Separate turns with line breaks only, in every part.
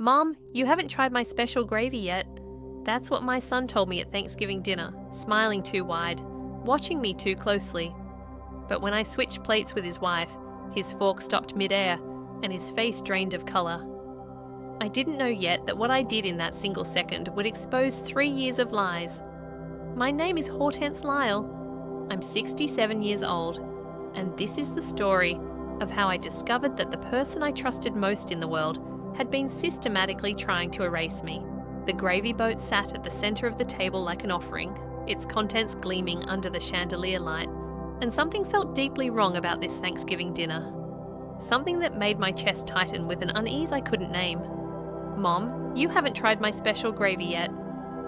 "Mom, you haven't tried my special gravy yet." That's what my son told me at Thanksgiving dinner, smiling too wide, watching me too closely. But when I switched plates with his wife, his fork stopped mid-air and his face drained of colour. I didn't know yet that what I did in that single second would expose 3 years of lies. My name is Hortense Lyle. I'm 67 years old, and this is the story of how I discovered that the person I trusted most in the world had been systematically trying to erase me. The gravy boat sat at the centre of the table like an offering, its contents gleaming under the chandelier light, and something felt deeply wrong about this Thanksgiving dinner. Something that made my chest tighten with an unease I couldn't name. "Mom, you haven't tried my special gravy yet."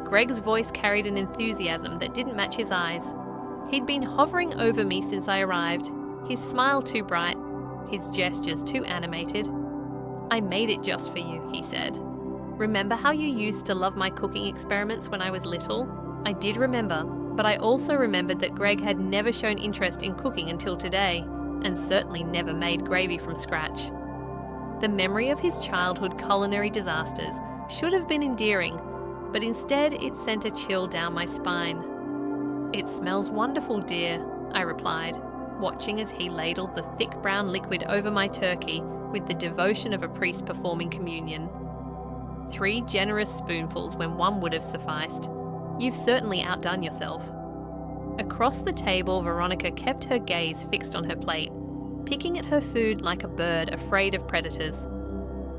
Greg's voice carried an enthusiasm that didn't match his eyes. He'd been hovering over me since I arrived, his smile too bright, his gestures too animated. "I made it just for you," he said. "Remember how you used to love my cooking experiments when I was little?" I did remember, but I also remembered that Greg had never shown interest in cooking until today, and certainly never made gravy from scratch. The memory of his childhood culinary disasters should have been endearing, but instead it sent a chill down my spine. "It smells wonderful, dear," I replied, watching as he ladled the thick brown liquid over my turkey with the devotion of a priest performing communion. 3 generous spoonfuls when one would have sufficed. "You've certainly outdone yourself." Across the table, Veronica kept her gaze fixed on her plate, picking at her food like a bird afraid of predators.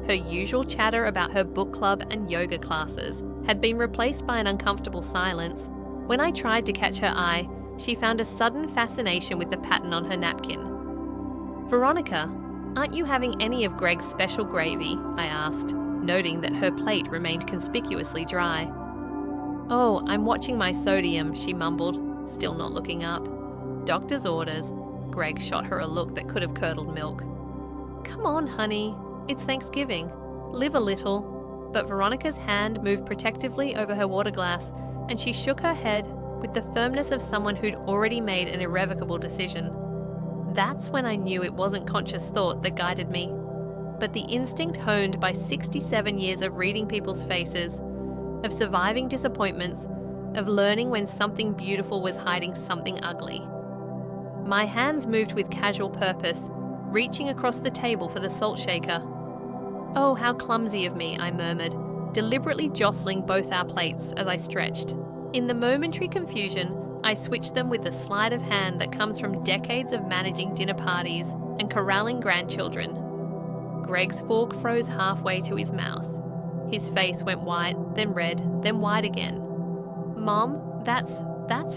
Her usual chatter about her book club and yoga classes had been replaced by an uncomfortable silence. When I tried to catch her eye, she found a sudden fascination with the pattern on her napkin. "Veronica, aren't you having any of Greg's special gravy?" I asked, noting that her plate remained conspicuously dry. "Oh, I'm watching my sodium," she mumbled, still not looking up. "Doctor's orders." Greg shot her a look that could have curdled milk. "Come on, honey. It's Thanksgiving. Live a little." But Veronica's hand moved protectively over her water glass, and she shook her head with the firmness of someone who'd already made an irrevocable decision. That's when I knew it wasn't conscious thought that guided me, but the instinct honed by 67 years of reading people's faces, of surviving disappointments, of learning when something beautiful was hiding something ugly. My hands moved with casual purpose, reaching across the table for the salt shaker. "Oh, how clumsy of me," I murmured, deliberately jostling both our plates as I stretched. In the momentary confusion, I switched them with the sleight of hand that comes from decades of managing dinner parties and corralling grandchildren. Greg's fork froze halfway to his mouth. His face went white, then red, then white again. "Mom, that's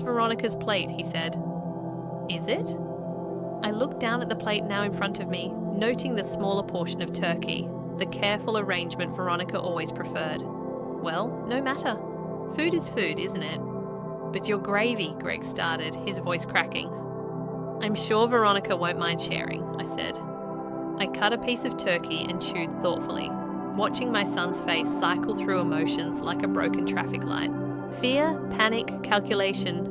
Veronica's plate," he said. "Is it?" I looked down at the plate now in front of me, noting the smaller portion of turkey, the careful arrangement Veronica always preferred. "Well, no matter. Food is food, isn't it?" "But your gravy," Greg started, his voice cracking. "I'm sure Veronica won't mind sharing," I said. I cut a piece of turkey and chewed thoughtfully, watching my son's face cycle through emotions like a broken traffic light. Fear, panic, calculation.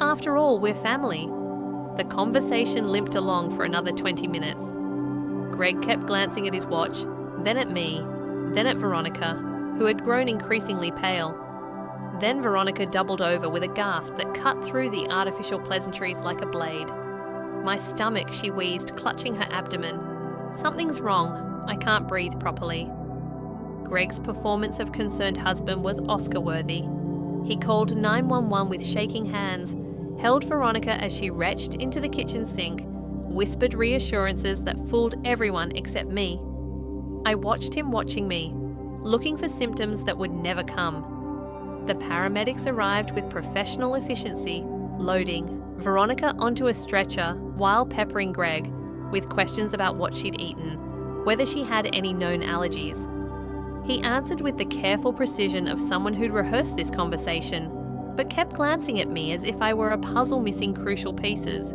After all, we're family. The conversation limped along for another 20 minutes. Greg kept glancing at his watch, then at me, then at Veronica, who had grown increasingly pale. Then Veronica doubled over with a gasp that cut through the artificial pleasantries like a blade. "My stomach," she wheezed, clutching her abdomen. "Something's wrong. I can't breathe properly." Greg's performance of concerned husband was Oscar-worthy. He called 911 with shaking hands, held Veronica as she retched into the kitchen sink, whispered reassurances that fooled everyone except me. I watched him watching me, looking for symptoms that would never come. The paramedics arrived with professional efficiency, loading Veronica onto a stretcher while peppering Greg with questions about what she'd eaten, whether she had any known allergies. He answered with the careful precision of someone who'd rehearsed this conversation, but kept glancing at me as if I were a puzzle missing crucial pieces.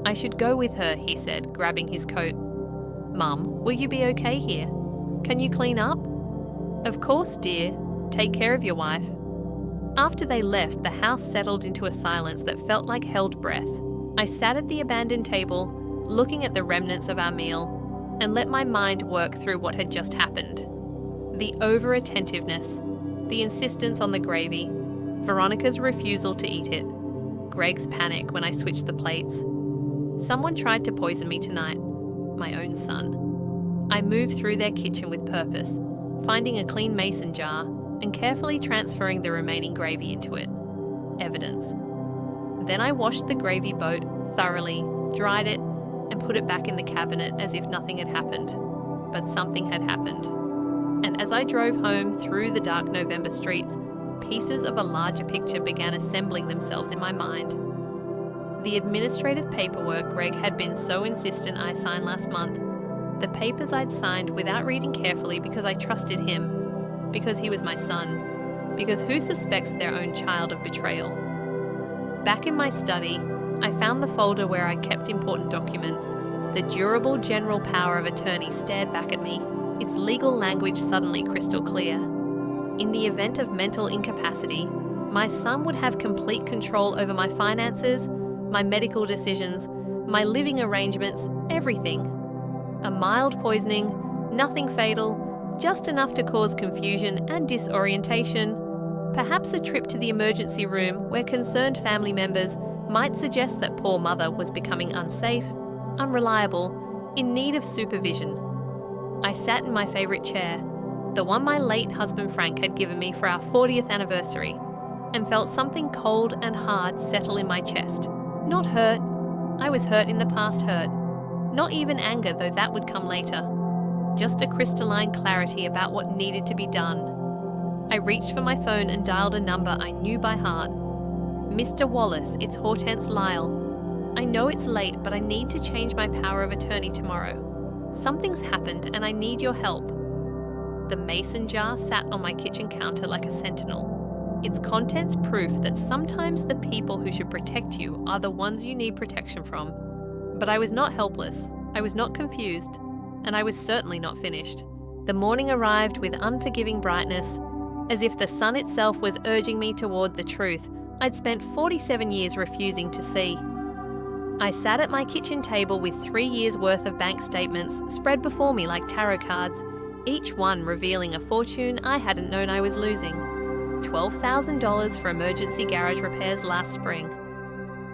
"I should go with her," he said, grabbing his coat. "Mum, will you be okay here? Can you clean up?" "Of course, dear. Take care of your wife." After they left, the house settled into a silence that felt like held breath. I sat at the abandoned table, looking at the remnants of our meal, and let my mind work through what had just happened. The over-attentiveness, the insistence on the gravy, Veronica's refusal to eat it, Greg's panic when I switched the plates. Someone tried to poison me tonight, my own son. I moved through their kitchen with purpose, finding a clean mason jar and carefully transferring the remaining gravy into it. Evidence. Then I washed the gravy boat thoroughly, dried it, and put it back in the cabinet as if nothing had happened. But something had happened. And as I drove home through the dark November streets, pieces of a larger picture began assembling themselves in my mind. The administrative paperwork Greg had been so insistent I sign last month, the papers I'd signed without reading carefully because I trusted him, because he was my son, because who suspects their own child of betrayal? Back in my study, I found the folder where I kept important documents. The durable general power of attorney stared back at me, its legal language suddenly crystal clear. In the event of mental incapacity, my son would have complete control over my finances, my medical decisions, my living arrangements, everything. A mild poisoning, nothing fatal, just enough to cause confusion and disorientation. Perhaps a trip to the emergency room where concerned family members might suggest that poor mother was becoming unsafe, unreliable, in need of supervision. I sat in my favourite chair, the one my late husband Frank had given me for our 40th anniversary, and felt something cold and hard settle in my chest. Not hurt. I was hurt in the past hurt. Not even anger, though that would come later. Just a crystalline clarity about what needed to be done. I reached for my phone and dialed a number I knew by heart. Mr. Wallace, it's Hortense Lyle. I know it's late, but I need to change my power of attorney tomorrow. Something's happened and I need your help. The mason jar sat on my kitchen counter like a sentinel. Its contents proof that sometimes the people who should protect you are the ones you need protection from. But I was not helpless, I was not confused, and I was certainly not finished. The morning arrived with unforgiving brightness, as if the sun itself was urging me toward the truth I'd spent 47 years refusing to see. I sat at my kitchen table with 3 years' worth of bank statements spread before me like tarot cards, each one revealing a fortune I hadn't known I was losing. $12,000 for emergency garage repairs last spring.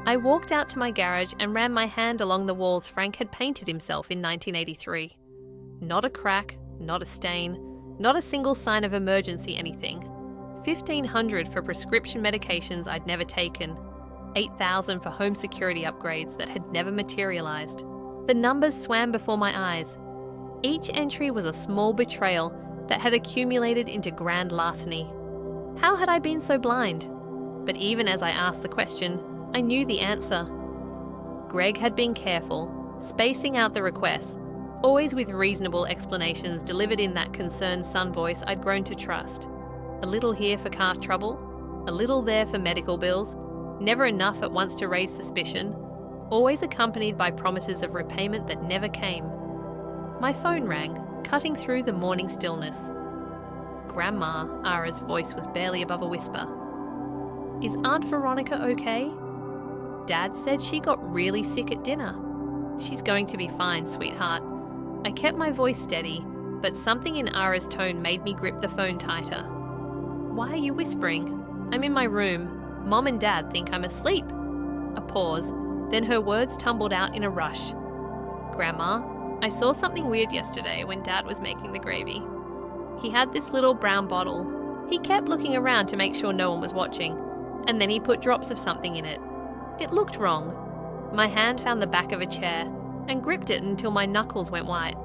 I walked out to my garage and ran my hand along the walls Frank had painted himself in 1983. Not a crack, not a stain, not a single sign of emergency anything. $1,500 for prescription medications I'd never taken. $8,000 for home security upgrades that had never materialized. The numbers swam before my eyes. Each entry was a small betrayal that had accumulated into grand larceny. How had I been so blind? But even as I asked the question, I knew the answer. Greg had been careful, spacing out the requests, always with reasonable explanations delivered in that concerned son voice I'd grown to trust. A little here for car trouble, a little there for medical bills, never enough at once to raise suspicion, always accompanied by promises of repayment that never came. My phone rang, cutting through the morning stillness. Grandma, Ara's voice was barely above a whisper. Is Aunt Veronica okay? Dad said she got really sick at dinner. She's going to be fine, sweetheart. I kept my voice steady, but something in Ara's tone made me grip the phone tighter. Why are you whispering? I'm in my room. Mom and Dad think I'm asleep. A pause, then her words tumbled out in a rush. Grandma, I saw something weird yesterday when Dad was making the gravy. He had this little brown bottle. He kept looking around to make sure no one was watching, and then he put drops of something in it. It looked wrong. My hand found the back of a chair and gripped it until my knuckles went white.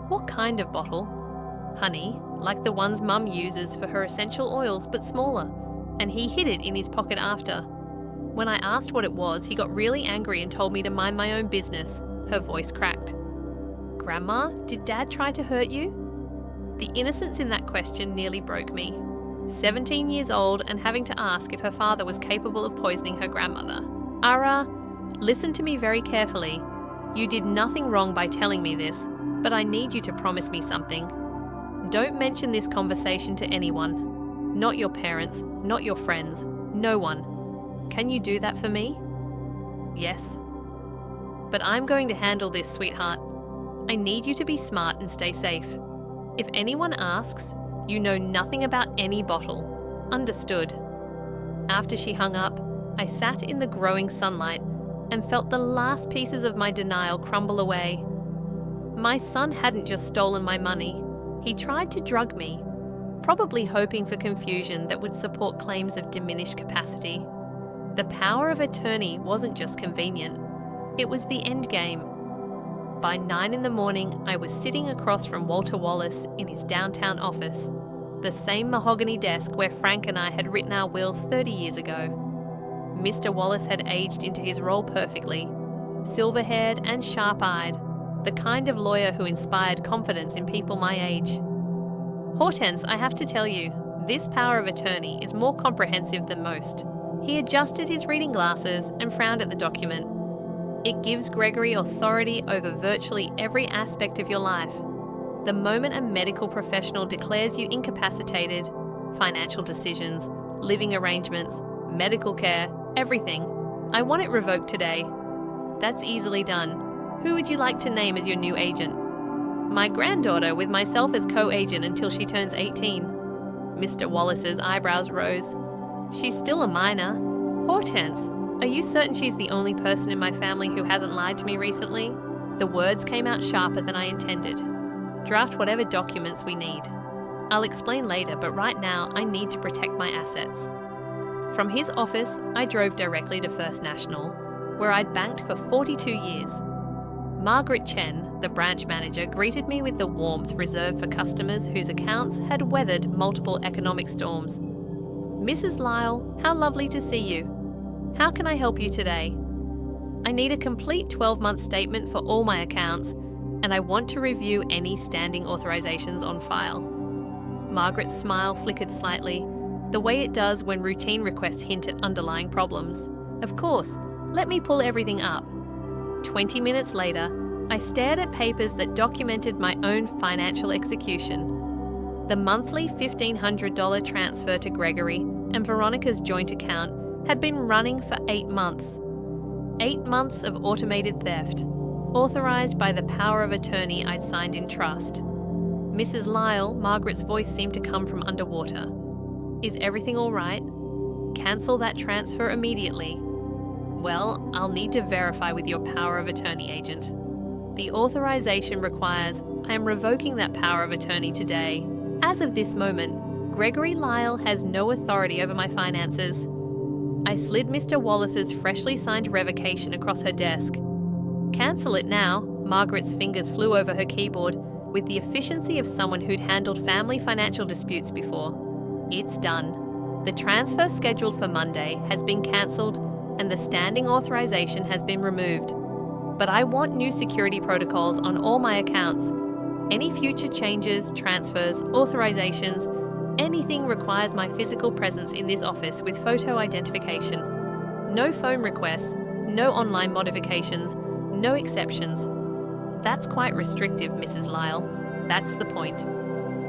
What kind of bottle? Honey, like the ones Mum uses for her essential oils, but smaller, and he hid it in his pocket after. When I asked what it was, he got really angry and told me to mind my own business. Her voice cracked. Grandma, did Dad try to hurt you? The innocence in that question nearly broke me. 17 years old and having to ask if her father was capable of poisoning her grandmother. Ara, listen to me very carefully. You did nothing wrong by telling me this, but I need you to promise me something. Don't mention this conversation to anyone. Not your parents, not your friends, no one. Can you do that for me? Yes. But I'm going to handle this, sweetheart. I need you to be smart and stay safe. If anyone asks, you know nothing about any bottle. Understood. After she hung up, I sat in the growing sunlight and felt the last pieces of my denial crumble away. My son hadn't just stolen my money. He tried to drug me, probably hoping for confusion that would support claims of diminished capacity. The power of attorney wasn't just convenient. It was the end game. By 9 in the morning, I was sitting across from Walter Wallace in his downtown office, the same mahogany desk where Frank and I had written our wills 30 years ago. Mr. Wallace had aged into his role perfectly, silver-haired and sharp-eyed, the kind of lawyer who inspired confidence in people my age. Hortense, I have to tell you, this power of attorney is more comprehensive than most. He adjusted his reading glasses and frowned at the document. It gives Gregory authority over virtually every aspect of your life. The moment a medical professional declares you incapacitated, financial decisions, living arrangements, medical care, everything, I want it revoked today. That's easily done. Who would you like to name as your new agent? My granddaughter, with myself as co-agent until she turns 18. Mr. Wallace's eyebrows rose. She's still a minor. Hortense, are you certain she's the only person in my family who hasn't lied to me recently? The words came out sharper than I intended. Draft whatever documents we need. I'll explain later, but right now I need to protect my assets. From his office, I drove directly to First National, where I'd banked for 42 years. Margaret Chen, the branch manager, greeted me with the warmth reserved for customers whose accounts had weathered multiple economic storms. Mrs. Lyle, how lovely to see you. How can I help you today? I need a complete 12-month statement for all my accounts, and I want to review any standing authorizations on file. Margaret's smile flickered slightly, the way it does when routine requests hint at underlying problems. Of course, let me pull everything up. 20 minutes later, I stared at papers that documented my own financial execution. The monthly $1,500 transfer to Gregory and Veronica's joint account had been running for 8 months. 8 months of automated theft, authorized by the power of attorney I'd signed in trust. Mrs. Lyle, Margaret's voice seemed to come from underwater. Is everything all right? Cancel that transfer immediately. Well, I'll need to verify with your power of attorney agent. The authorization requires I am revoking that power of attorney today. As of this moment, Gregory Lyle has no authority over my finances. I slid Mr. Wallace's freshly signed revocation across her desk. Cancel it now. Margaret's fingers flew over her keyboard with the efficiency of someone who'd handled family financial disputes before. It's done. The transfer scheduled for Monday has been cancelled and the standing authorization has been removed. But I want new security protocols on all my accounts. Any future changes, transfers, authorizations, anything requires my physical presence in this office with photo identification. No phone requests, no online modifications, no exceptions. That's quite restrictive, Mrs. Lyle. That's the point.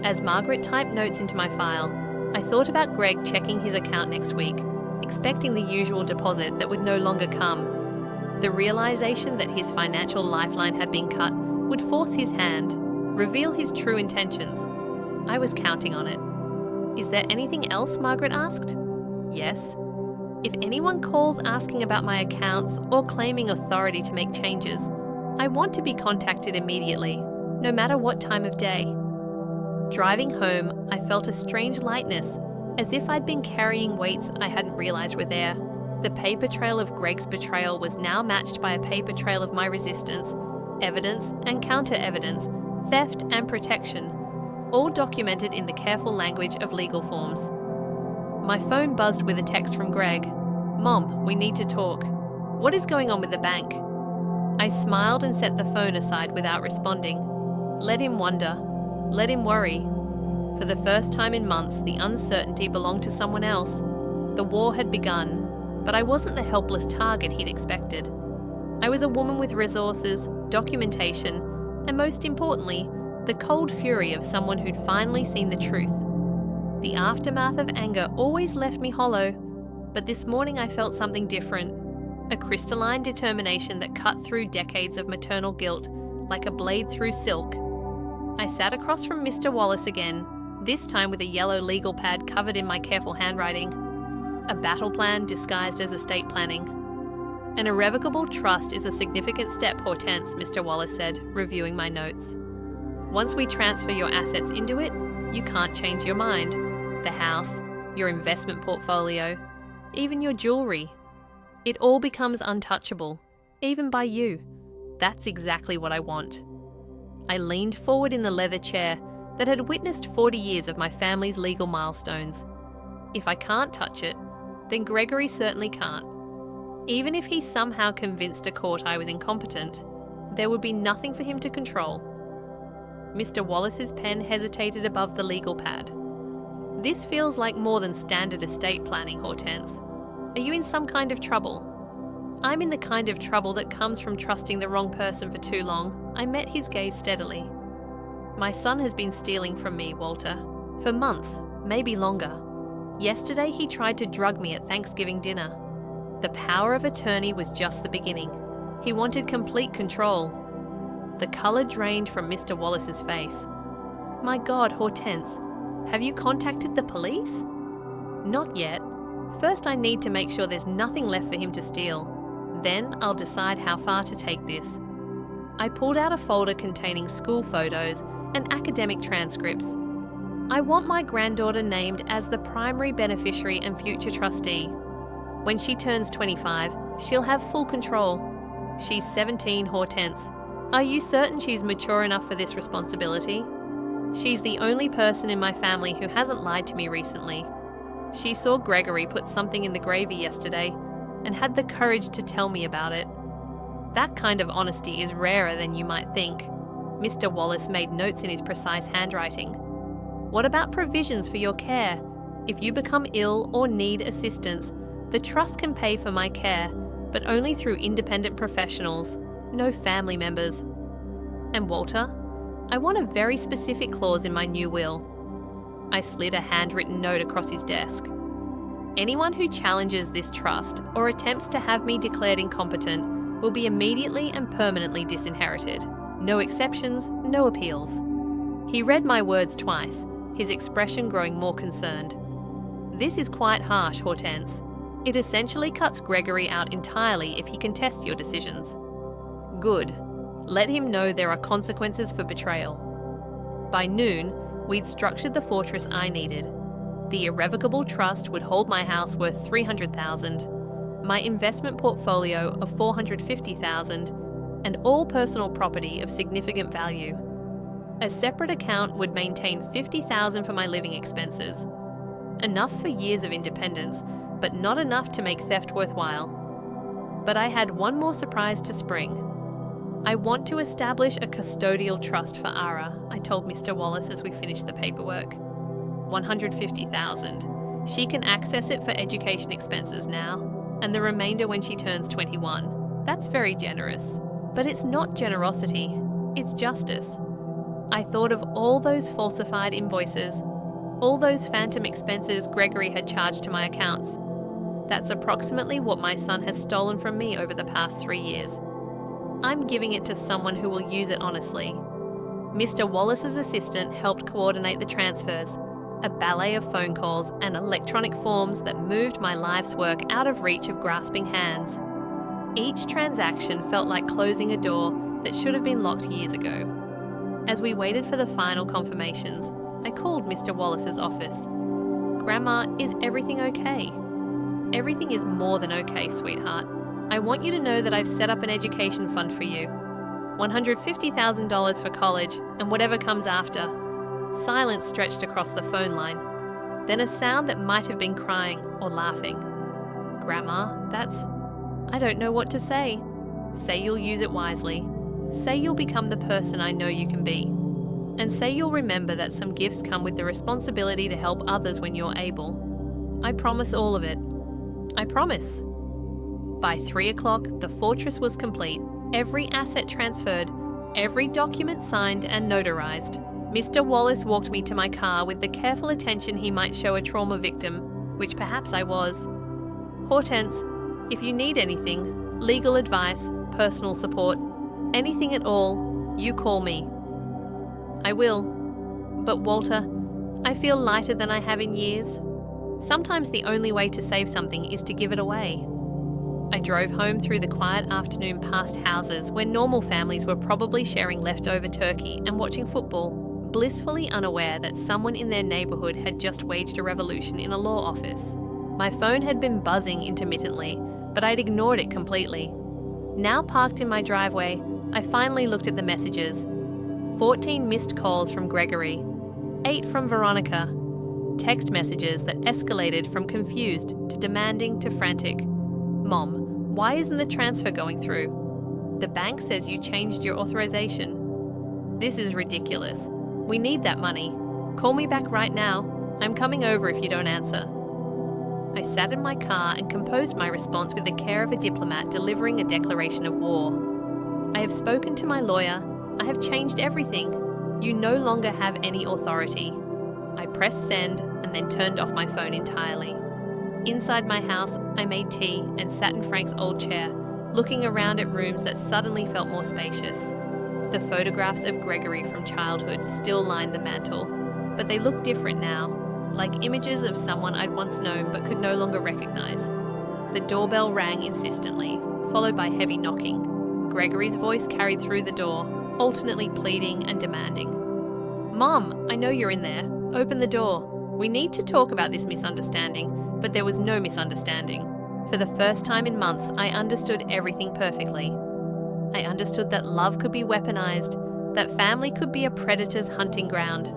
As Margaret typed notes into my file, I thought about Greg checking his account next week, expecting the usual deposit that would no longer come. The realization that his financial lifeline had been cut would force his hand, reveal his true intentions. I was counting on it. Is there anything else? Margaret asked. Yes. If anyone calls asking about my accounts or claiming authority to make changes, I want to be contacted immediately, no matter what time of day. Driving home, I felt a strange lightness, as if I'd been carrying weights I hadn't realized were there. The paper trail of Greg's betrayal was now matched by a paper trail of my resistance, evidence and counter-evidence, theft and protection, all documented in the careful language of legal forms. My phone buzzed with a text from Greg. Mom, we need to talk. What is going on with the bank? I smiled and set the phone aside without responding. Let him wonder. Let him worry. For the first time in months, the uncertainty belonged to someone else. The war had begun, but I wasn't the helpless target he'd expected. I was a woman with resources, documentation, and most importantly, the cold fury of someone who'd finally seen the truth. The aftermath of anger always left me hollow, but this morning I felt something different. A crystalline determination that cut through decades of maternal guilt like a blade through silk. I sat across from Mr. Wallace again, this time with a yellow legal pad covered in my careful handwriting. A battle plan disguised as estate planning. An irrevocable trust is a significant step, Hortense, Mr. Wallace said, reviewing my notes. Once we transfer your assets into it, you can't change your mind. The house, your investment portfolio, even your jewelry. It all becomes untouchable, even by you. That's exactly what I want. I leaned forward in the leather chair that had witnessed 40 years of my family's legal milestones. If I can't touch it, then Gregory certainly can't. Even if he somehow convinced a court I was incompetent, there would be nothing for him to control. Mr. Wallace's pen hesitated above the legal pad. This feels like more than standard estate planning, Hortense. Are you in some kind of trouble? I'm in the kind of trouble that comes from trusting the wrong person for too long. I met his gaze steadily. My son has been stealing from me, Walter, for months, maybe longer. Yesterday he tried to drug me at Thanksgiving dinner. The power of attorney was just the beginning. He wanted complete control. The colour drained from Mr. Wallace's face. My God, Hortense, have you contacted the police? Not yet. First I need to make sure there's nothing left for him to steal. Then I'll decide how far to take this. I pulled out a folder containing school photos and academic transcripts. I want my granddaughter named as the primary beneficiary and future trustee. When she turns 25, she'll have full control. She's 17, Hortense. Are you certain she's mature enough for this responsibility? She's the only person in my family who hasn't lied to me recently. She saw Gregory put something in the gravy yesterday and had the courage to tell me about it. That kind of honesty is rarer than you might think. Mr. Wallace made notes in his precise handwriting. What about provisions for your care? If you become ill or need assistance, the trust can pay for my care, but only through independent professionals, no family members. And Walter, I want a very specific clause in my new will. I slid a handwritten note across his desk. Anyone who challenges this trust or attempts to have me declared incompetent will be immediately and permanently disinherited. No exceptions, no appeals. He read my words twice, his expression growing more concerned. This is quite harsh, Hortense. It essentially cuts Gregory out entirely if he contests your decisions. Good. Let him know there are consequences for betrayal. By noon, we'd structured the fortress I needed. The irrevocable trust would hold my house worth $300,000, my investment portfolio of $450,000, and all personal property of significant value. A separate account would maintain $50,000 for my living expenses. Enough for years of independence, but not enough to make theft worthwhile. But I had one more surprise to spring. I want to establish a custodial trust for Ara, I told Mr. Wallace as we finished the paperwork. $150,000. She can access it for education expenses now, and the remainder when she turns 21. That's very generous. But it's not generosity, it's justice. I thought of all those falsified invoices, all those phantom expenses Gregory had charged to my accounts. That's approximately what my son has stolen from me over the past 3 years. I'm giving it to someone who will use it honestly. Mr. Wallace's assistant helped coordinate the transfers, a ballet of phone calls and electronic forms that moved my life's work out of reach of grasping hands. Each transaction felt like closing a door that should have been locked years ago. As we waited for the final confirmations, I called Mr. Wallace's office. Grandma, is everything okay? Everything is more than okay, sweetheart. I want you to know that I've set up an education fund for you. $150,000 for college and whatever comes after. Silence stretched across the phone line. Then a sound that might have been crying or laughing. Grandma, I don't know what to say. Say you'll use it wisely. Say you'll become the person I know you can be. And say you'll remember that some gifts come with the responsibility to help others when you're able. I promise all of it. I promise. By 3 o'clock, the fortress was complete, every asset transferred, every document signed and notarized. Mr. Wallace walked me to my car with the careful attention he might show a trauma victim, which perhaps I was. Hortense, if you need anything, legal advice, personal support, anything at all, you call me. I will. But Walter, I feel lighter than I have in years. Sometimes the only way to save something is to give it away. I drove home through the quiet afternoon past houses where normal families were probably sharing leftover turkey and watching football, blissfully unaware that someone in their neighbourhood had just waged a revolution in a law office. My phone had been buzzing intermittently, but I'd ignored it completely. Now parked in my driveway, I finally looked at the messages. 14 missed calls from Gregory, 8 from Veronica. Text messages that escalated from confused to demanding to frantic. Mom, why isn't the transfer going through? The bank says you changed your authorization. This is ridiculous. We need that money. Call me back right now. I'm coming over if you don't answer. I sat in my car and composed my response with the care of a diplomat delivering a declaration of war. I have spoken to my lawyer. I have changed everything. You no longer have any authority. I pressed send and then turned off my phone entirely. Inside my house, I made tea and sat in Frank's old chair, looking around at rooms that suddenly felt more spacious. The photographs of Gregory from childhood still lined the mantel, but they looked different now, like images of someone I'd once known but could no longer recognize. The doorbell rang insistently, followed by heavy knocking. Gregory's voice carried through the door, alternately pleading and demanding. Mom, I know you're in there. Open the door. We need to talk about this misunderstanding, but there was no misunderstanding. For the first time in months, I understood everything perfectly. I understood that love could be weaponized, that family could be a predator's hunting ground,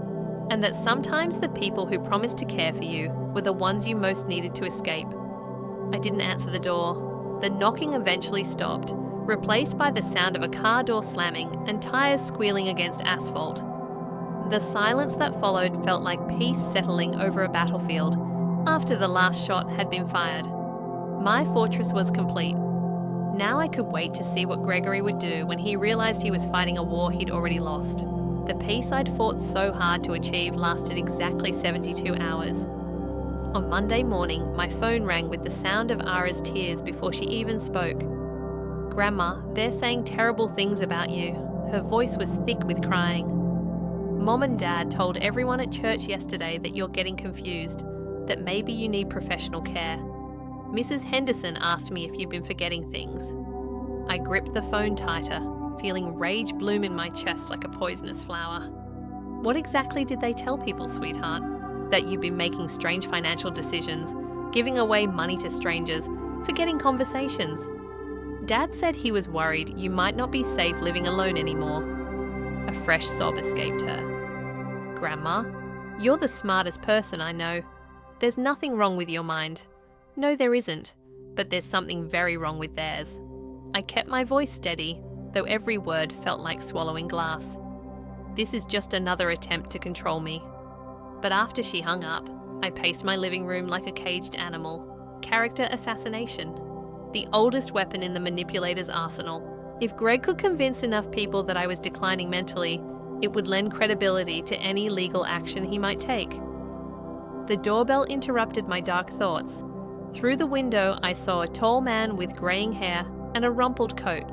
and that sometimes the people who promised to care for you were the ones you most needed to escape. I didn't answer the door. The knocking eventually stopped, replaced by the sound of a car door slamming and tires squealing against asphalt. The silence that followed felt like peace settling over a battlefield after the last shot had been fired. My fortress was complete. Now I could wait to see what Gregory would do when he realized he was fighting a war he'd already lost. The peace I'd fought so hard to achieve lasted exactly 72 hours. On Monday morning, my phone rang with the sound of Ara's tears before she even spoke. Grandma, they're saying terrible things about you. Her voice was thick with crying. Mom and Dad told everyone at church yesterday that you're getting confused, that maybe you need professional care. Mrs. Henderson asked me if you've been forgetting things. I gripped the phone tighter, feeling rage bloom in my chest like a poisonous flower. What exactly did they tell people, sweetheart? That you've been making strange financial decisions, giving away money to strangers, forgetting conversations. Dad said he was worried you might not be safe living alone anymore. A fresh sob escaped her. Grandma, you're the smartest person I know. There's nothing wrong with your mind. No, there isn't, but there's something very wrong with theirs. I kept my voice steady, though every word felt like swallowing glass. This is just another attempt to control me. But after she hung up, I paced my living room like a caged animal. Character assassination. The oldest weapon in the manipulator's arsenal. If Greg could convince enough people that I was declining mentally, it would lend credibility to any legal action he might take. The doorbell interrupted my dark thoughts. Through the window, I saw a tall man with graying hair and a rumpled coat.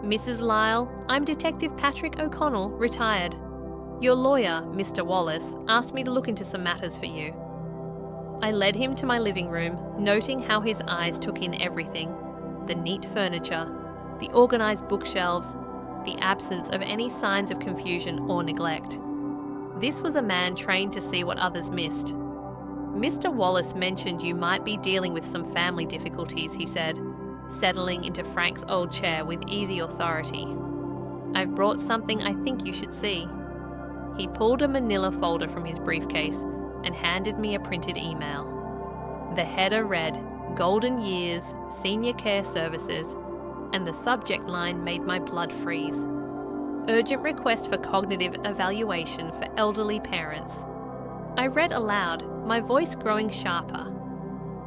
Mrs. Lyle, I'm Detective Patrick O'Connell, retired. Your lawyer, Mr. Wallace, asked me to look into some matters for you. I led him to my living room, noting how his eyes took in everything. The neat furniture, the organized bookshelves, the absence of any signs of confusion or neglect. This was a man trained to see what others missed. Mr. Wallace mentioned you might be dealing with some family difficulties, he said, settling into Frank's old chair with easy authority. I've brought something I think you should see. He pulled a manila folder from his briefcase and handed me a printed email. The header read, Golden Years, Senior Care Services, and the subject line made my blood freeze. Urgent request for cognitive evaluation for elderly parents. I read aloud, my voice growing sharper.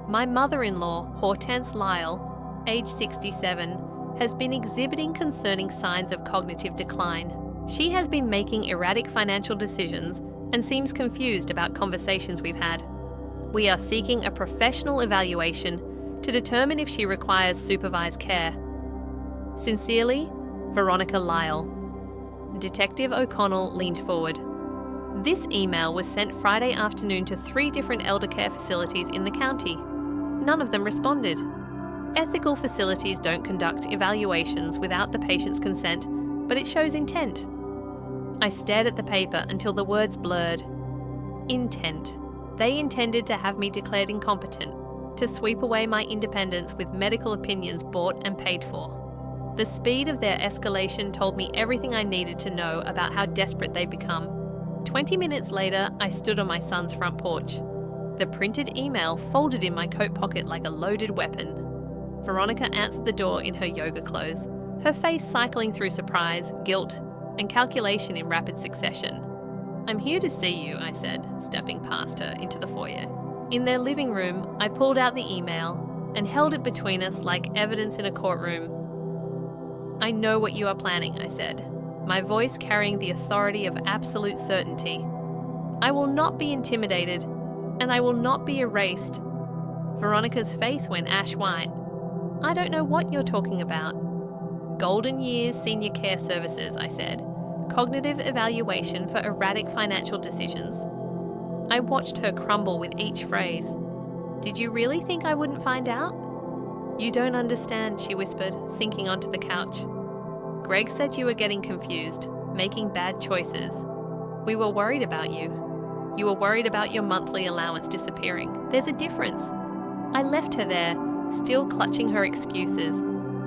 My mother-in-law, Hortense Lyle, age 67, has been exhibiting concerning signs of cognitive decline. She has been making erratic financial decisions and seems confused about conversations we've had. We are seeking a professional evaluation to determine if she requires supervised care. Sincerely, Veronica Lyle. Detective O'Connell leaned forward. This email was sent Friday afternoon to 3 different elder care facilities in the county. None of them responded. Ethical facilities don't conduct evaluations without the patient's consent, but it shows intent. I stared at the paper until the words blurred. Intent. They intended to have me declared incompetent, to sweep away my independence with medical opinions bought and paid for. The speed of their escalation told me everything I needed to know about how desperate they'd become. 20 minutes later, I stood on my son's front porch. The printed email folded in my coat pocket like a loaded weapon. Veronica answered the door in her yoga clothes, her face cycling through surprise, guilt, and calculation in rapid succession. "I'm here to see you," I said, stepping past her into the foyer. In their living room, I pulled out the email and held it between us like evidence in a courtroom. "I know what you are planning," I said, my voice carrying the authority of absolute certainty. "I will not be intimidated, and I will not be erased." Veronica's face went ash white. "I don't know what you're talking about." "Golden Years Senior Care Services," I said. "Cognitive evaluation for erratic financial decisions." I watched her crumble with each phrase. "Did you really think I wouldn't find out?" "You don't understand," she whispered, sinking onto the couch. "Greg said you were getting confused, making bad choices. We were worried about you. You were worried about your monthly allowance disappearing. There's a difference." I left her there, still clutching her excuses,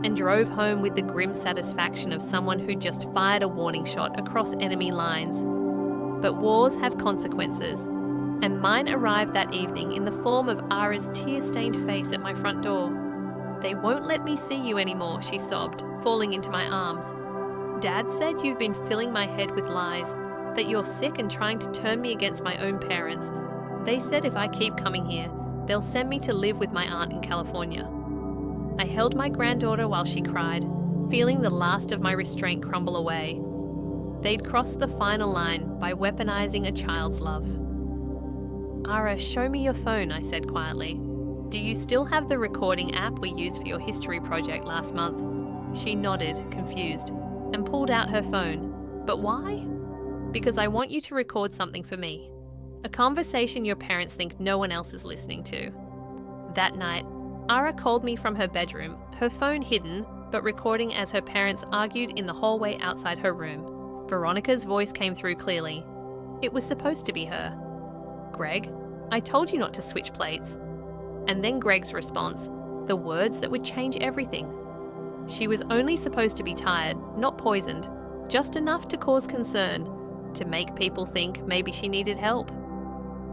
and drove home with the grim satisfaction of someone who just fired a warning shot across enemy lines. But wars have consequences, and mine arrived that evening in the form of Ara's tear-stained face at my front door. "They won't let me see you anymore," she sobbed, falling into my arms. "Dad said you've been filling my head with lies, that you're sick and trying to turn me against my own parents. They said if I keep coming here, they'll send me to live with my aunt in California." I held my granddaughter while she cried, feeling the last of my restraint crumble away. They'd crossed the final line by weaponizing a child's love. "Ara, show me your phone," I said quietly. "Do you still have the recording app we used for your history project last month?" She nodded, confused, and pulled out her phone. "But why?" "Because I want you to record something for me. A conversation your parents think no one else is listening to." That night, Ara called me from her bedroom, her phone hidden, but recording as her parents argued in the hallway outside her room. Veronica's voice came through clearly. It was supposed to be her. "Greg, I told you not to switch plates." And then Greg's response, the words that would change everything. She was only supposed to be tired, not poisoned, just enough to cause concern, to make people think maybe she needed help.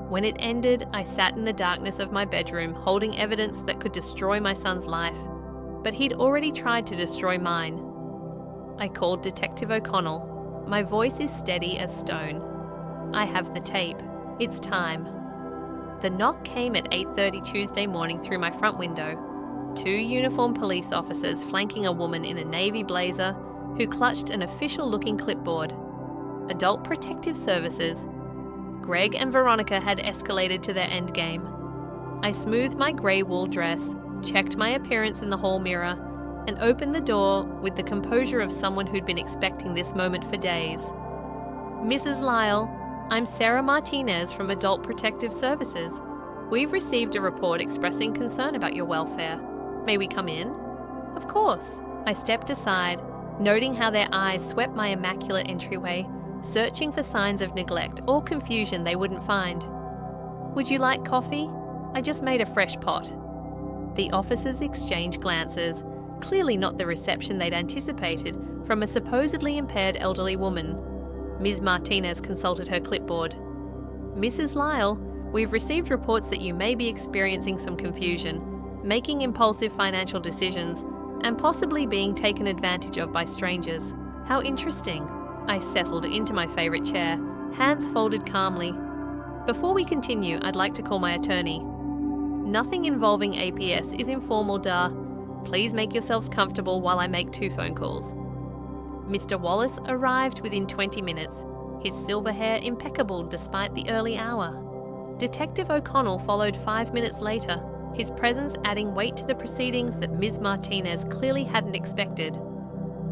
When it ended, I sat in the darkness of my bedroom holding evidence that could destroy my son's life, but he'd already tried to destroy mine. I called Detective O'Connell. My voice is steady as stone. "I have the tape. It's time." The knock came at 8:30 Tuesday morning through my front window. 2 uniformed police officers flanking a woman in a navy blazer who clutched an official-looking clipboard. Adult Protective Services. Greg and Veronica had escalated to their endgame. I smoothed my grey wool dress, checked my appearance in the hall mirror, and opened the door with the composure of someone who'd been expecting this moment for days. "Mrs. Lyle, I'm Sarah Martinez from Adult Protective Services. We've received a report expressing concern about your welfare. May we come in?" "Of course." I stepped aside, noting how their eyes swept my immaculate entryway, searching for signs of neglect or confusion they wouldn't find. "Would you like coffee? I just made a fresh pot." The officers exchanged glances, clearly not the reception they'd anticipated from a supposedly impaired elderly woman. Ms. Martinez consulted her clipboard. "Mrs. Lyle, we've received reports that you may be experiencing some confusion, making impulsive financial decisions, and possibly being taken advantage of by strangers. How interesting." I settled into my favorite chair, hands folded calmly. "Before we continue, I'd like to call my attorney." "Nothing involving APS is informal, duh. Please make yourselves comfortable while I make 2 phone calls." Mr. Wallace arrived within 20 minutes, his silver hair impeccable despite the early hour. Detective O'Connell followed 5 minutes later, his presence adding weight to the proceedings that Ms. Martinez clearly hadn't expected.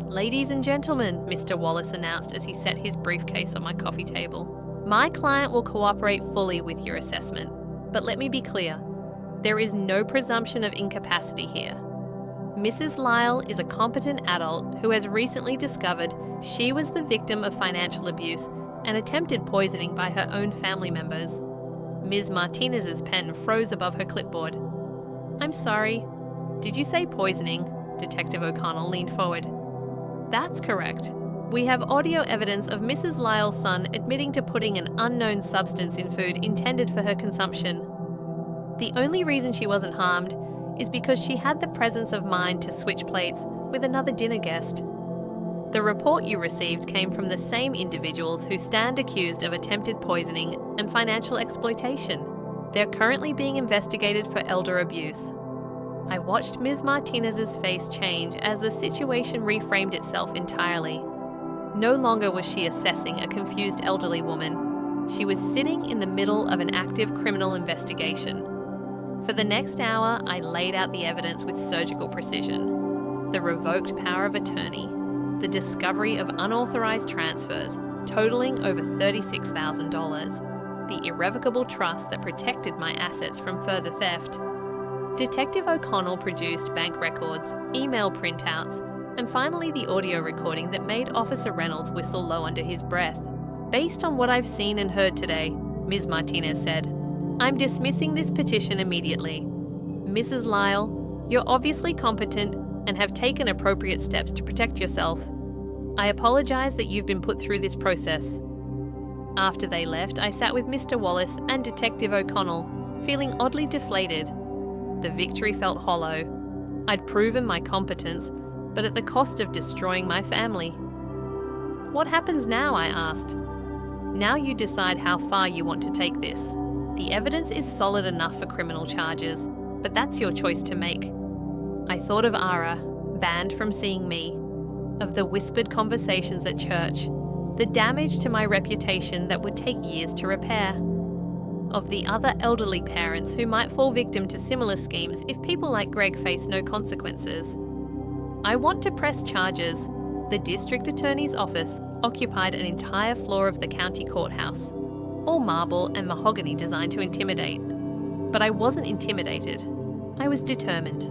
"Ladies and gentlemen," Mr. Wallace announced as he set his briefcase on my coffee table, "my client will cooperate fully with your assessment. But let me be clear, there is no presumption of incapacity here. Mrs. Lyle is a competent adult who has recently discovered she was the victim of financial abuse and attempted poisoning by her own family members." Ms. Martinez's pen froze above her clipboard. "I'm sorry, did you say poisoning?" Detective O'Connell leaned forward. "That's correct. We have audio evidence of Mrs. Lyle's son admitting to putting an unknown substance in food intended for her consumption. The only reason she wasn't harmed is because she had the presence of mind to switch plates with another dinner guest. The report you received came from the same individuals who stand accused of attempted poisoning and financial exploitation. They're currently being investigated for elder abuse." I watched Ms. Martinez's face change as the situation reframed itself entirely. No longer was she assessing a confused elderly woman. She was sitting in the middle of an active criminal investigation. For the next hour, I laid out the evidence with surgical precision. The revoked power of attorney, the discovery of unauthorized transfers totaling over $36,000, the irrevocable trust that protected my assets from further theft. Detective O'Connell produced bank records, email printouts, and finally the audio recording that made Officer Reynolds whistle low under his breath. "Based on what I've seen and heard today," Ms. Martinez said, "I'm dismissing this petition immediately. Mrs. Lyle, you're obviously competent and have taken appropriate steps to protect yourself. I apologize that you've been put through this process." After they left, I sat with Mr. Wallace and Detective O'Connell, feeling oddly deflated. The victory felt hollow. I'd proven my competence, but at the cost of destroying my family. "What happens now?" I asked. "Now you decide how far you want to take this. The evidence is solid enough for criminal charges, but that's your choice to make." I thought of Ara, banned from seeing me, of the whispered conversations at church, the damage to my reputation that would take years to repair, of the other elderly parents who might fall victim to similar schemes if people like Greg face no consequences. I want to press charges. The district attorney's office occupied an entire floor of the county courthouse, all marble and mahogany designed to intimidate. But I wasn't intimidated. I was determined.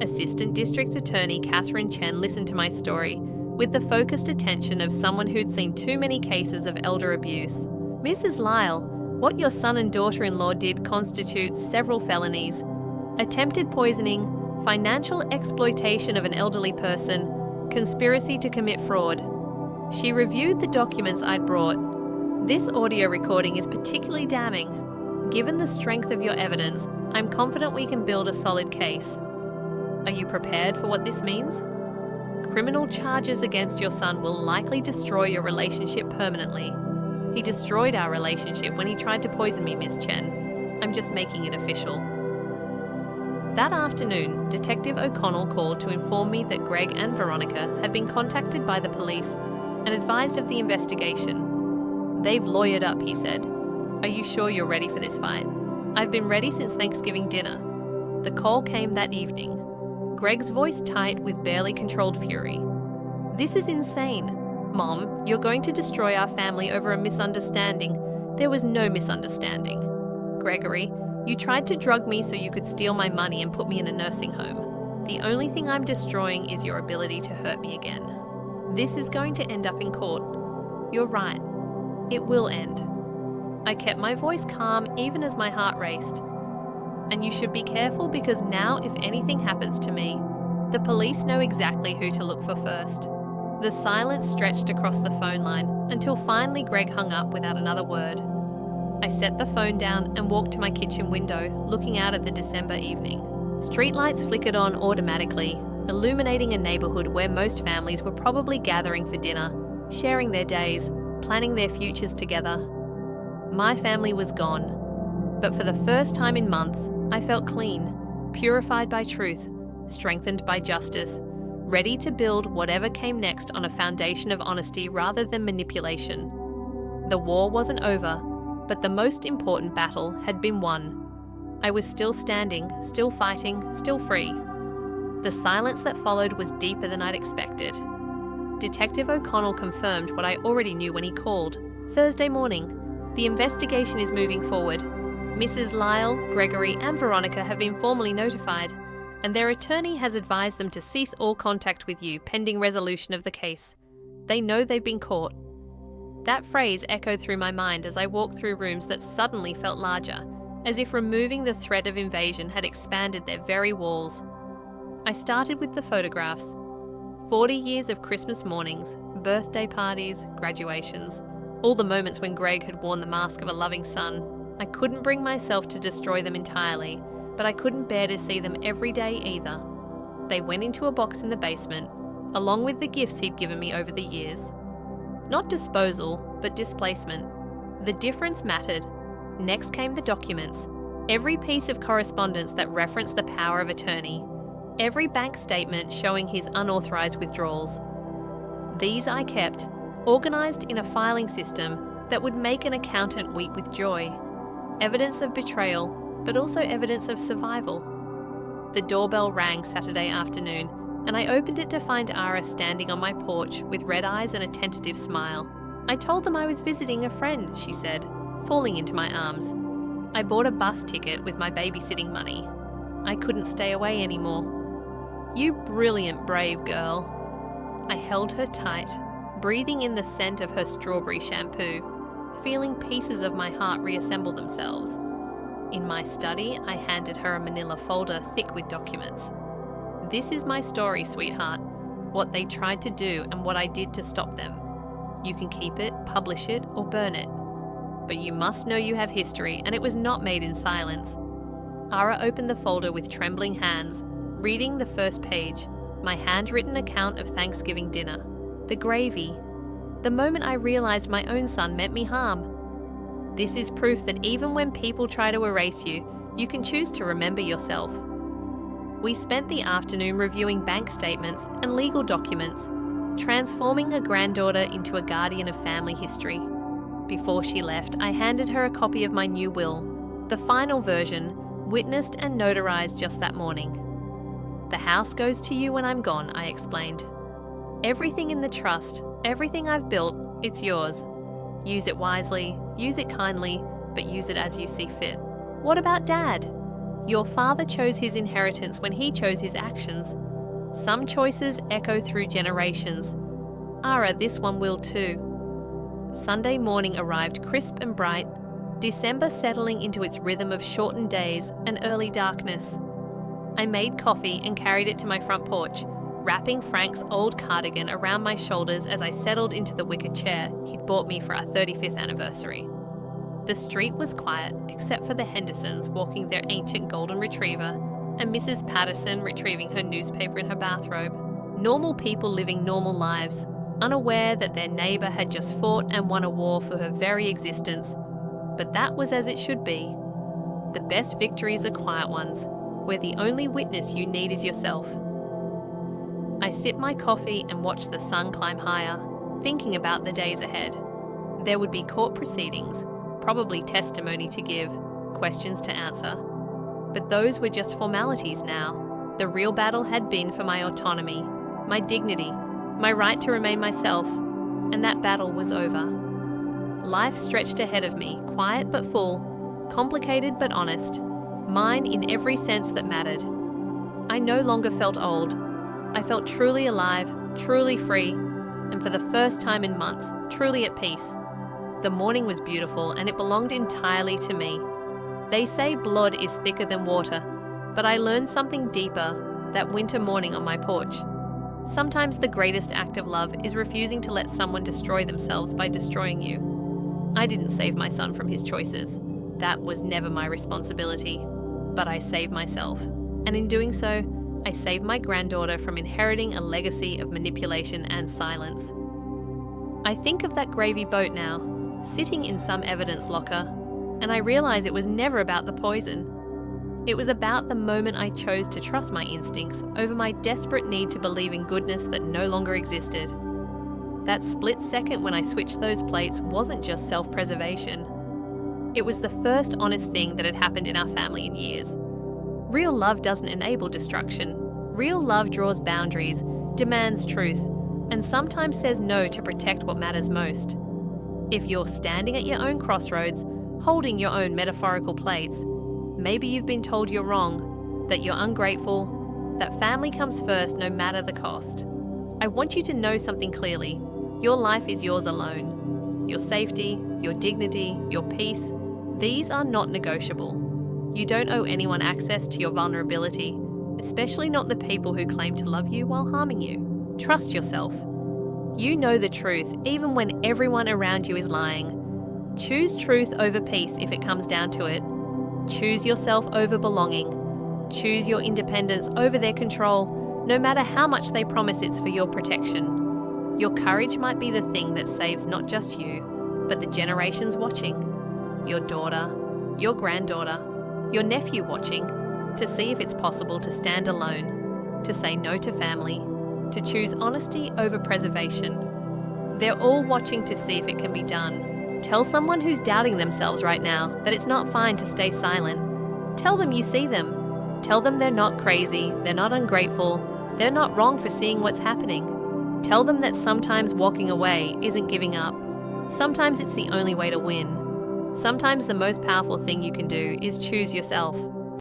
Assistant District Attorney Catherine Chen listened to my story with the focused attention of someone who'd seen too many cases of elder abuse. "Mrs. Lyle, what your son and daughter-in-law did constitutes several felonies: attempted poisoning, financial exploitation of an elderly person, conspiracy to commit fraud." She reviewed the documents I'd brought. "This audio recording is particularly damning. Given the strength of your evidence, I'm confident we can build a solid case. Are you prepared for what this means? Criminal charges against your son will likely destroy your relationship permanently. He destroyed our relationship when he tried to poison me, Miss Chen. I'm just making it official." That afternoon, Detective O'Connell called to inform me that Greg and Veronica had been contacted by the police and advised of the investigation. "They've lawyered up," he said. "Are you sure you're ready for this fight?" "I've been ready since Thanksgiving dinner." The call came that evening. Greg's voice tight with barely controlled fury. "This is insane. Mom, you're going to destroy our family over a misunderstanding. There was no misunderstanding. Gregory, you tried to drug me so you could steal my money and put me in a nursing home. The only thing I'm destroying is your ability to hurt me again. This is going to end up in court. You're right. It will end." I kept my voice calm even as my heart raced. "And you should be careful because now if anything happens to me, the police know exactly who to look for first." The silence stretched across the phone line until finally Greg hung up without another word. I set the phone down and walked to my kitchen window, looking out at the December evening. Streetlights flickered on automatically, illuminating a neighborhood where most families were probably gathering for dinner, sharing their days, planning their futures together. My family was gone, but for the first time in months, I felt clean, purified by truth, strengthened by justice, ready to build whatever came next on a foundation of honesty rather than manipulation. The war wasn't over, but the most important battle had been won. I was still standing, still fighting, still free. The silence that followed was deeper than I'd expected. Detective O'Connell confirmed what I already knew when he called. Thursday morning. The investigation is moving forward. Mrs. Lyle, Gregory, and Veronica have been formally notified, and their attorney has advised them to cease all contact with you pending resolution of the case. They know they've been caught. That phrase echoed through my mind as I walked through rooms that suddenly felt larger, as if removing the threat of invasion had expanded their very walls. I started with the photographs. 40 years of Christmas mornings, birthday parties, graduations, all the moments when Greg had worn the mask of a loving son. I couldn't bring myself to destroy them entirely, but I couldn't bear to see them every day either. They went into a box in the basement, along with the gifts he'd given me over the years. Not disposal, but displacement. The difference mattered. Next came the documents. Every piece of correspondence that referenced the power of attorney. Every bank statement showing his unauthorized withdrawals. These I kept, organized in a filing system that would make an accountant weep with joy. Evidence of betrayal, but also evidence of survival. The doorbell rang Saturday afternoon, and I opened it to find Ara standing on my porch with red eyes and a tentative smile. I told them I was visiting a friend, she said, falling into my arms. I bought a bus ticket with my babysitting money. I couldn't stay away anymore. You brilliant, brave girl. I held her tight, breathing in the scent of her strawberry shampoo, feeling pieces of my heart reassemble themselves. In my study, I handed her a manila folder thick with documents. This is my story, sweetheart, what they tried to do and what I did to stop them. You can keep it, publish it, or burn it. But you must know you have history, and it was not made in silence. Ara opened the folder with trembling hands, reading the first page, my handwritten account of Thanksgiving dinner. The gravy. The moment I realized my own son meant me harm. This is proof that even when people try to erase you, you can choose to remember yourself. We spent the afternoon reviewing bank statements and legal documents, transforming a granddaughter into a guardian of family history. Before she left, I handed her a copy of my new will, the final version, witnessed and notarized just that morning. The house goes to you when I'm gone, I explained. Everything in the trust, everything I've built, it's yours. Use it wisely, use it kindly, but use it as you see fit. What about Dad? Your father chose his inheritance when he chose his actions. Some choices echo through generations. Ara, this one will too. Sunday morning arrived crisp and bright, December settling into its rhythm of shortened days and early darkness. I made coffee and carried it to my front porch, wrapping Frank's old cardigan around my shoulders as I settled into the wicker chair he'd bought me for our 35th anniversary. The street was quiet, except for the Hendersons walking their ancient golden retriever and Mrs. Patterson retrieving her newspaper in her bathrobe. Normal people living normal lives, unaware that their neighbour had just fought and won a war for her very existence. But that was as it should be. The best victories are quiet ones, where the only witness you need is yourself. I sipped my coffee and watched the sun climb higher, thinking about the days ahead. There would be court proceedings, probably testimony to give, questions to answer. But those were just formalities now. The real battle had been for my autonomy, my dignity, my right to remain myself, and that battle was over. Life stretched ahead of me, quiet but full, complicated but honest, mine in every sense that mattered. I no longer felt old. I felt truly alive, truly free, and for the first time in months, truly at peace. The morning was beautiful, and it belonged entirely to me. They say blood is thicker than water, but I learned something deeper that winter morning on my porch. Sometimes the greatest act of love is refusing to let someone destroy themselves by destroying you. I didn't save my son from his choices. That was never my responsibility. But I saved myself, and in doing so, I saved my granddaughter from inheriting a legacy of manipulation and silence. I think of that gravy boat now, sitting in some evidence locker, and I realize it was never about the poison. It was about the moment I chose to trust my instincts over my desperate need to believe in goodness that no longer existed. That split second when I switched those plates wasn't just self-preservation. It was the first honest thing that had happened in our family in years. Real love doesn't enable destruction. Real love draws boundaries, demands truth, and sometimes says no to protect what matters most. If you're standing at your own crossroads, holding your own metaphorical plates, maybe you've been told you're wrong, that you're ungrateful, that family comes first no matter the cost. I want you to know something clearly. Your life is yours alone. Your safety, your dignity, your peace, these are not negotiable. You don't owe anyone access to your vulnerability, especially not the people who claim to love you while harming you. Trust yourself. You know the truth even when everyone around you is lying. Choose truth over peace if it comes down to it. Choose yourself over belonging. Choose your independence over their control, no matter how much they promise it's for your protection. Your courage might be the thing that saves not just you, but the generations watching. Your daughter, your granddaughter, your nephew watching, to see if it's possible to stand alone, to say no to family, to choose honesty over preservation. They're all watching to see if it can be done. Tell someone who's doubting themselves right now that it's not fine to stay silent. Tell them you see them. Tell them they're not crazy, they're not ungrateful, they're not wrong for seeing what's happening. Tell them that sometimes walking away isn't giving up. Sometimes it's the only way to win. Sometimes the most powerful thing you can do is choose yourself.